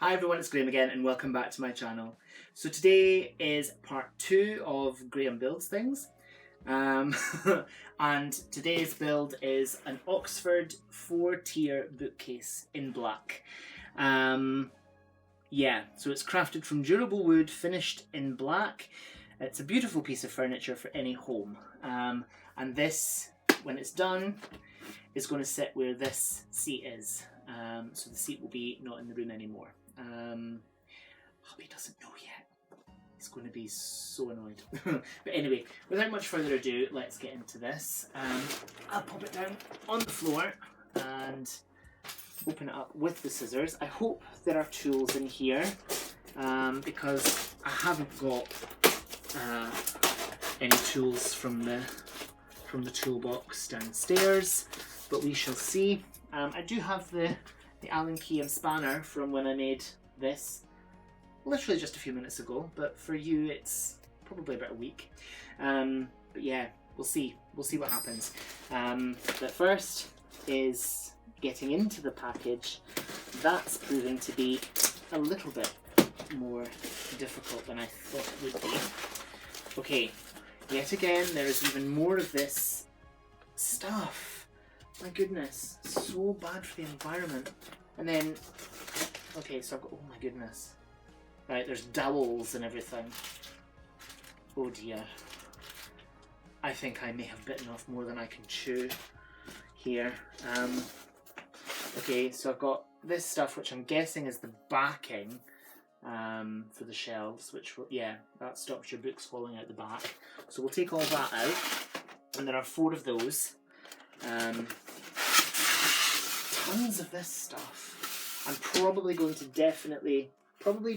Hi everyone, it's Graham again and welcome back to my channel. So today is part 2 of Graham Builds Things. And today's build is an Oxford 4-tier bookcase in black. Yeah, so it's crafted from durable wood, finished in black. It's a beautiful piece of furniture for any home. And this, when it's done, is going to sit where this seat is. So the seat will be not in the room anymore. Hubby doesn't know yet. He's going to be so annoyed. But anyway, without much further ado, let's get into this. I'll pop it down on the floor and open it up with the scissors. I hope there are tools in here because I haven't got any tools from the toolbox downstairs, but we shall see. I do have the Allen key and spanner from when I made this literally just a few minutes ago, but for you it's probably about a week. But yeah, we'll see what happens. But first is getting into the package. That's proving to be a little bit more difficult than I thought it would be. Okay, yet again there is even more of this stuff. My goodness, so bad for the environment. And then, okay, so I've got, oh my goodness. Right, there's dowels and everything. Oh dear. I think I may have bitten off more than I can chew here. Okay, so I've got this stuff, which I'm guessing is the backing for the shelves, which, yeah, that stops your books falling out the back. So we'll take all that out. And there are 4 of those. Tons of this stuff. I'm probably going to definitely going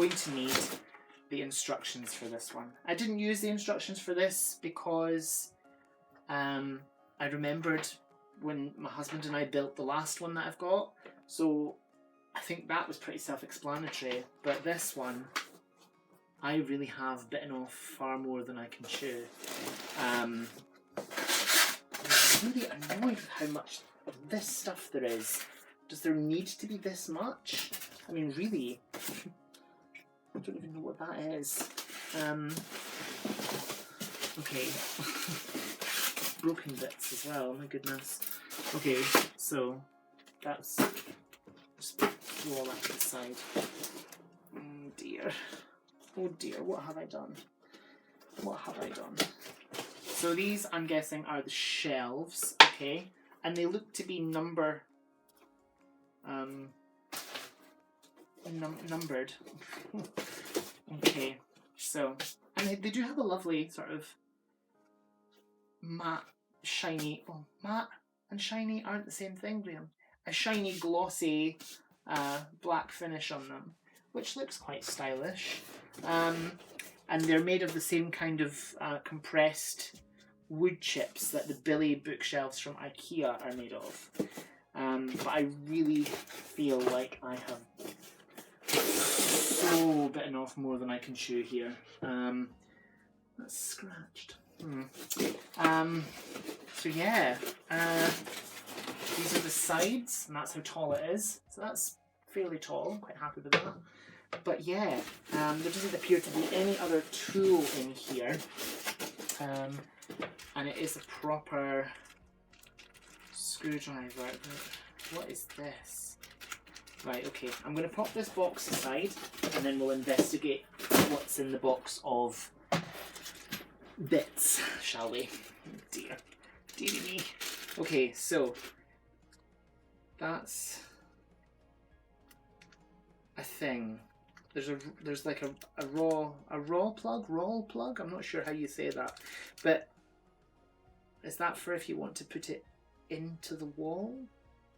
to need the instructions for this one. I didn't use the instructions for this because I remembered when my husband and I built the last one that I've got, so I think that was pretty self-explanatory, but this one I really have bitten off far more than I can chew. I'm really annoyed with how much of this stuff there is. Does there need to be this much? I mean, really, I don't even know what that is. Okay. Broken bits as well, my goodness. Okay, so that's, just throw all that to the side. Oh dear. Oh dear, what have I done? What have I done? So these, I'm guessing, are the shelves, okay? And they look to be numbered. Okay, so, and they do have a lovely sort of matte, shiny, oh, matte and shiny aren't the same thing, Graham. A shiny, glossy black finish on them, which looks quite stylish. And they're made of the same kind of compressed wood chips that the Billy bookshelves from IKEA are made of. But I really feel like I have so bitten off more than I can chew here. That's scratched. So yeah, these are the sides, and that's how tall it is. So that's fairly tall. I'm quite happy with that. But yeah, there doesn't appear to be any other tool in here. And it is a proper screwdriver. What is this? Right, okay, I'm going to pop this box aside and then we'll investigate what's in the box of bits, shall we? Oh dear. Dearie me. Okay, so that's a thing. There's like a raw plug. I'm not sure how you say that, but is that for if you want to put it into the wall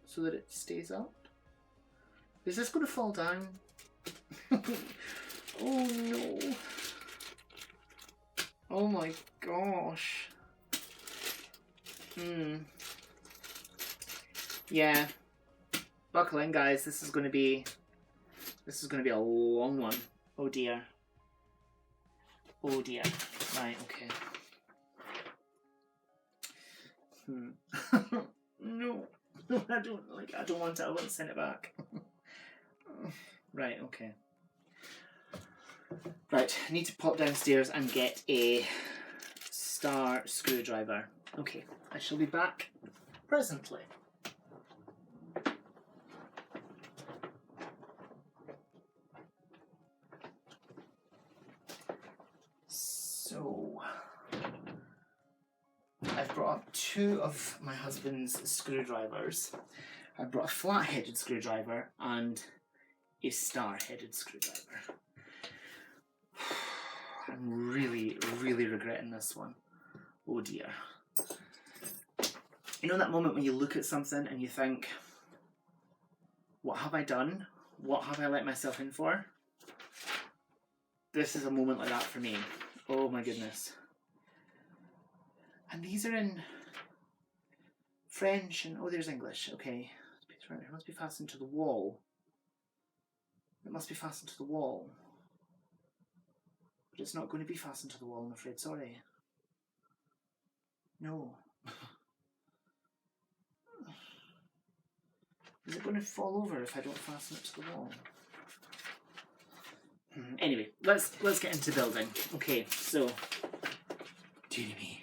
so that it stays up? Is this going to fall down? Oh no! Oh my gosh! Yeah. Buckle in, guys. This is going to be a long one. Oh dear. Oh dear. Right, okay. No. I don't want it. I want to send it back. Right, okay. Right, I need to pop downstairs and get a star screwdriver. Okay, I shall be back presently. So, I've brought up 2 of my husband's screwdrivers. I brought a flat-headed screwdriver and a star-headed screwdriver. I'm really, really regretting this one. Oh dear. You know that moment when you look at something and you think, what have I done? What have I let myself in for? This is a moment like that for me. Oh my goodness. And these are in French and, oh, there's English. Okay. It must be fastened to the wall. It must be fastened to the wall. But it's not going to be fastened to the wall, I'm afraid. Sorry. No. Is it going to fall over if I don't fasten it to the wall? Anyway, let's get into building. Okay, so, dearie me.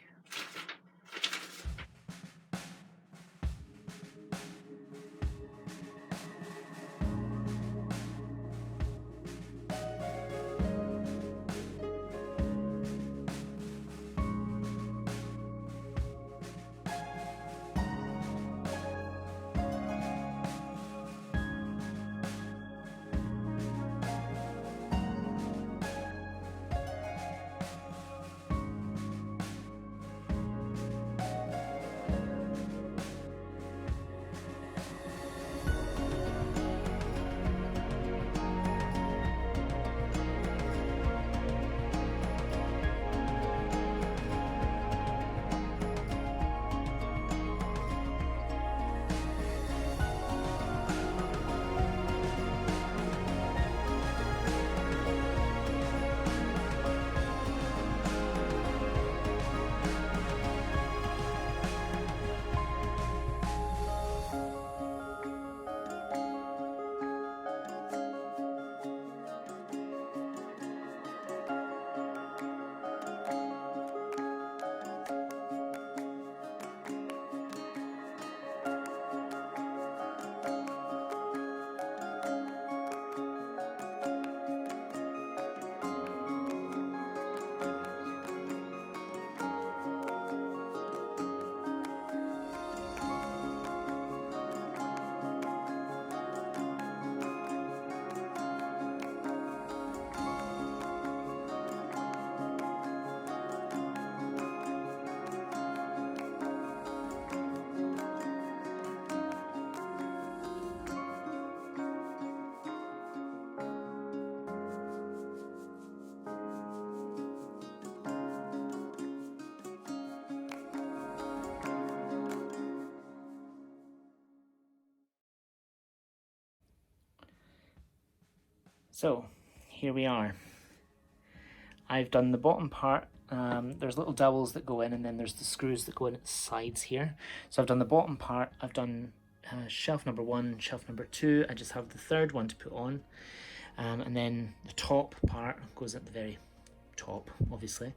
So, here we are. I've done the bottom part. There's little dowels that go in, and then there's the screws that go in at the sides here. So I've done the bottom part. I've done shelf number 1, shelf number 2. I just have the third one to put on. And then the top part goes at the very top, obviously.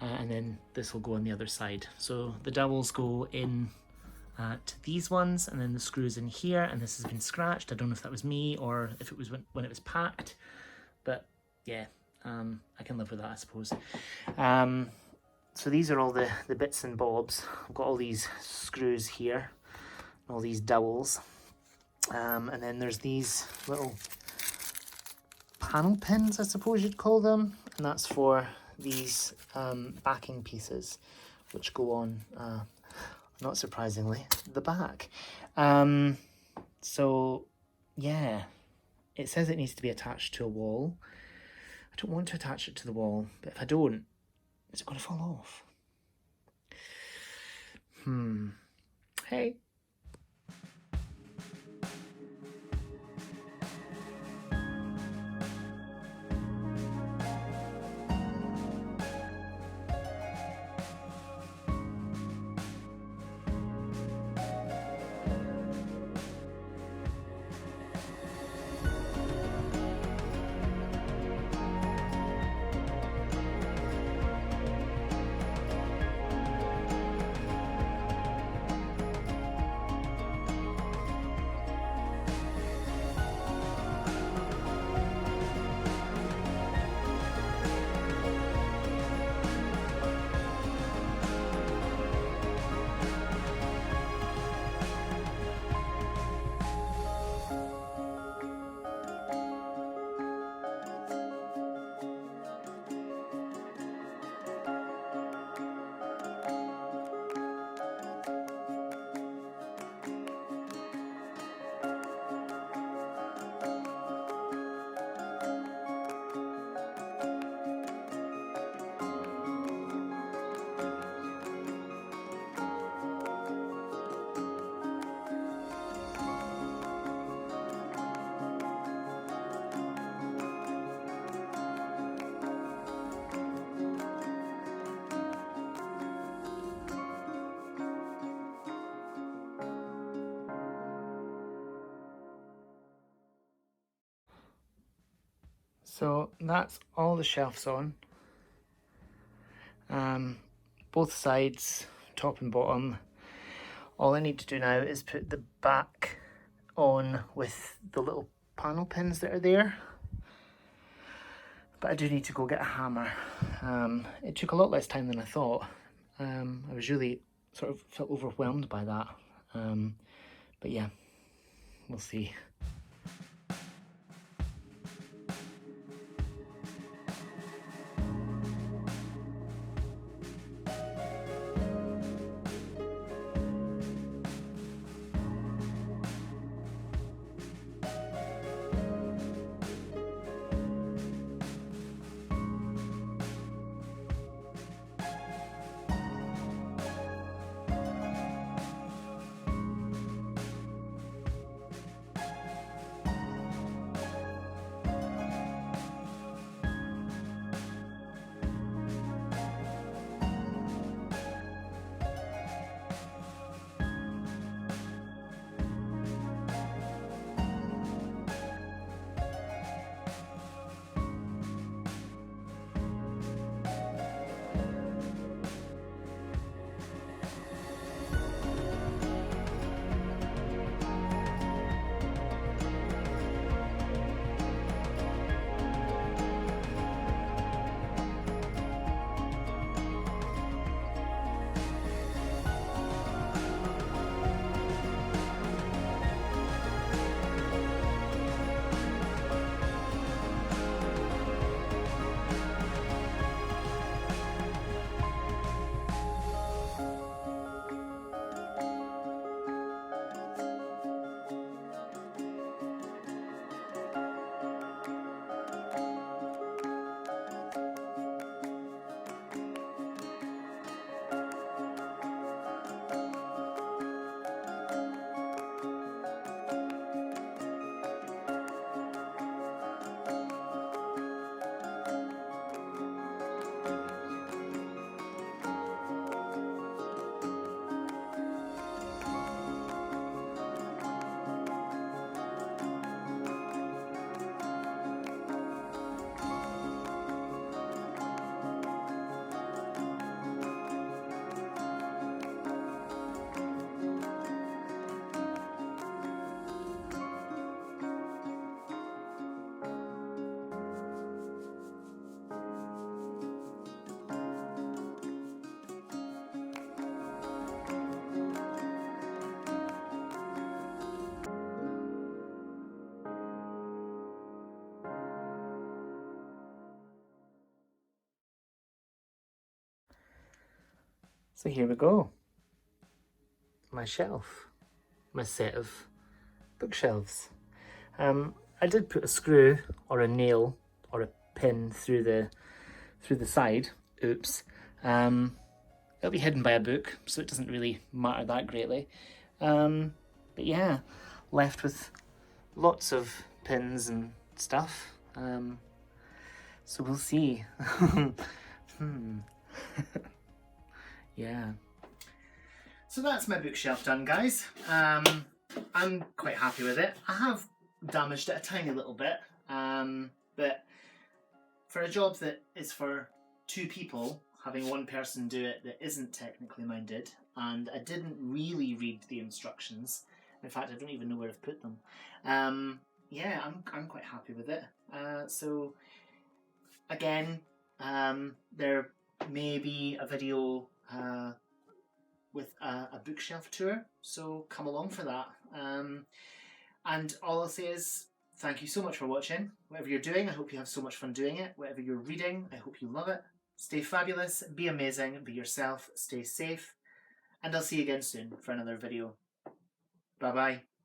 And then this will go on the other side. So the dowels go in to these ones, and then the screws in here, and this has been scratched. I don't know if that was me or if it was when it was packed, but yeah, I can live with that, I suppose. So these are all the bits and bobs. I've got all these screws here, all these dowels, and then there's these little panel pins, I suppose you'd call them, and that's for these backing pieces, which go on, not surprisingly, the back. So yeah, it says it needs to be attached to a wall. I don't want to attach it to the wall, but if I don't, is it going to fall off? Hey. So that's all the shelves on. Both sides, top and bottom. All I need to do now is put the back on with the little panel pins that are there. But I do need to go get a hammer. It took a lot less time than I thought. I was really sort of felt overwhelmed by that. But yeah, we'll see. So here we go. My shelf. My set of bookshelves. I did put a screw or a nail or a pin through the side. Oops. It'll be hidden by a book, so it doesn't really matter that greatly. But yeah, left with lots of pins and stuff. So we'll see. Yeah. So that's my bookshelf done, guys. I'm quite happy with it. I have damaged it a tiny little bit, but for a job that is for 2 people, having one person do it that isn't technically minded, and I didn't really read the instructions. In fact, I don't even know where I've put them. Yeah, I'm quite happy with it. So again, there may be a video with a bookshelf tour, so come along for that. And all I'll say is thank you so much for watching. Whatever you're doing, I hope you have so much fun doing it. Whatever you're reading, I hope you love it. Stay fabulous, be amazing, be yourself, stay safe, and I'll see you again soon for another video. Bye bye.